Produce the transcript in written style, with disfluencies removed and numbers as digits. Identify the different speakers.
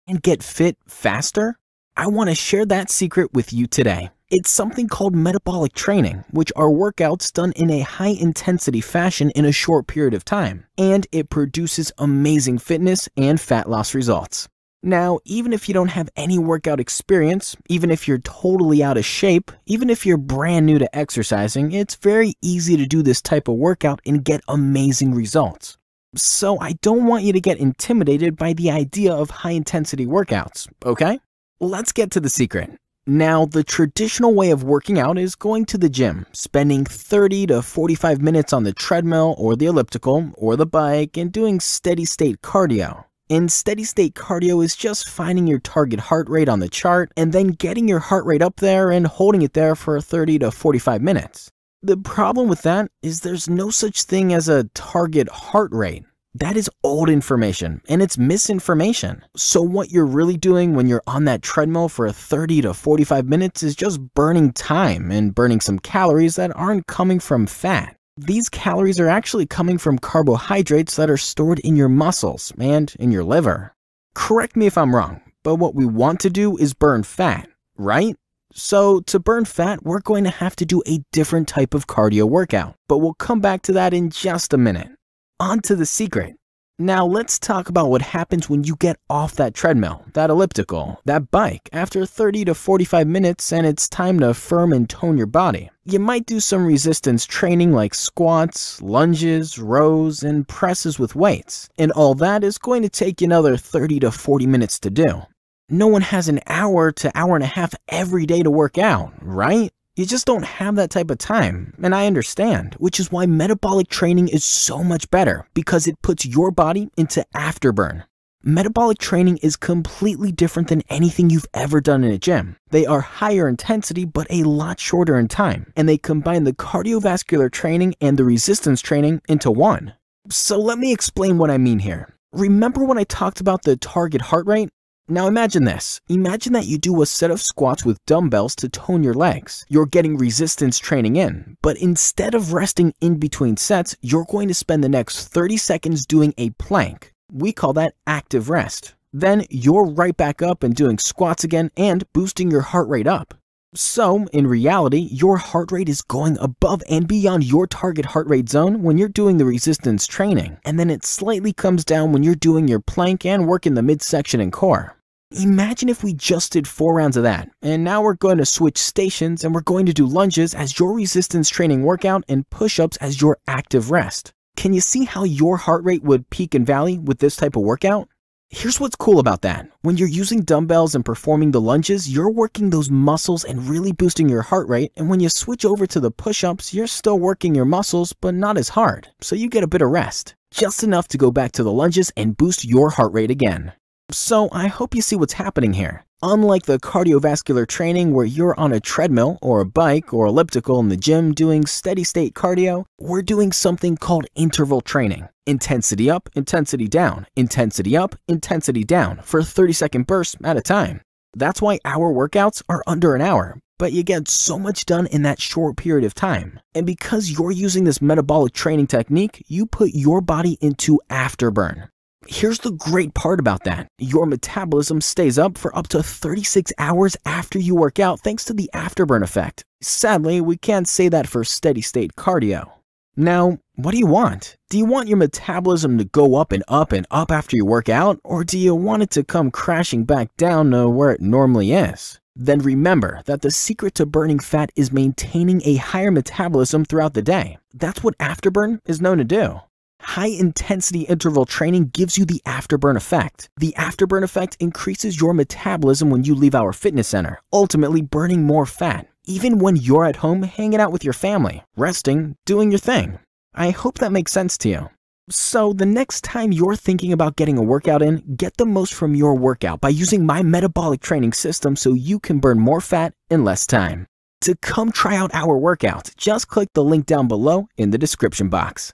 Speaker 1: and get fit faster? I want to share that secret with you today. It's something called metabolic training, which are workouts done in a high-intensity fashion in a short period of time, and it produces amazing fitness and fat loss results. Now, even if you don't have any workout experience, even if you're totally out of shape, even if you're brand new to exercising, it's very easy to do this type of workout and get amazing results. So I don't want you to get intimidated by the idea of high-intensity workouts, okay? Let's get to the secret. Now, the traditional way of working out is going to the gym, spending 30 to 45 minutes on the treadmill or the elliptical or the bike and doing steady-state cardio. And steady-state cardio is just finding your target heart rate on the chart and then getting your heart rate up there and holding it there for 30 to 45 minutes. The problem with that is there's no such thing as a target heart rate. That is old information and it's misinformation. So what you're really doing when you're on that treadmill for 30 to 45 minutes is just burning time and burning some calories that aren't coming from fat. These calories are actually coming from carbohydrates that are stored in your muscles and in your liver. Correct me if I'm wrong, but what we want to do is burn fat, right? So to burn fat, we're going to have to do a different type of cardio workout, but we'll come back to that in just a minute. On to the secret. Now let's talk about what happens when you get off that treadmill, that elliptical, that bike after 30 to 45 minutes and it's time to firm and tone your body. You might do some resistance training like squats, lunges, rows, and presses with weights, and all that is going to take you another 30 to 40 minutes to do. No one has an hour to hour and a half every day to work out, right? You just don't have that type of time, and I understand, which is why metabolic training is so much better, because it puts your body into afterburn. Metabolic training is completely different than anything you've ever done in a gym. They are higher intensity, but a lot shorter in time, and they combine the cardiovascular training and the resistance training into one. So let me explain what I mean here. Remember when I talked about the target heart rate? Now imagine this. Imagine that you do a set of squats with dumbbells to tone your legs. You're getting resistance training in, but instead of resting in between sets, you're going to spend the next 30 seconds doing a plank. We call that active rest. Then you're right back up and doing squats again and boosting your heart rate up. So, in reality, your heart rate is going above and beyond your target heart rate zone when you're doing the resistance training, and then it slightly comes down when you're doing your plank and working the midsection and core. Imagine if we just did 4 rounds of that, and now we're going to switch stations and we're going to do lunges as your resistance training workout and push-ups as your active rest. Can you see how your heart rate would peak and valley with this type of workout? Here's what's cool about that. When you're using dumbbells and performing the lunges, you're working those muscles and really boosting your heart rate, and when you switch over to the push-ups, you're still working your muscles but not as hard, so you get a bit of rest. Just enough to go back to the lunges and boost your heart rate again. So I hope you see what's happening here. Unlike the cardiovascular training where you're on a treadmill or a bike or elliptical in the gym doing steady-state cardio, we're doing something called interval training. Intensity up, intensity down, intensity up, intensity down for 30-second bursts at a time. That's why our workouts are under an hour, but you get so much done in that short period of time. And because you're using this metabolic training technique, you put your body into afterburn. Here's the great part about that. Your metabolism stays up for up to 36 hours after you work out thanks to the afterburn effect. Sadly, we can't say that for steady-state cardio. Now, what do you want? Do you want your metabolism to go up and up and up after you work out, or do you want it to come crashing back down to where it normally is? Then remember that the secret to burning fat is maintaining a higher metabolism throughout the day. That's what afterburn is known to do. High-intensity interval training gives you the afterburn effect. The afterburn effect increases your metabolism when you leave our fitness center, ultimately burning more fat, even when you're at home hanging out with your family, resting, doing your thing. I hope that makes sense to you. So the next time you're thinking about getting a workout in, get the most from your workout by using my metabolic training system so you can burn more fat in less time. To come try out our workout, just click the link down below in the description box.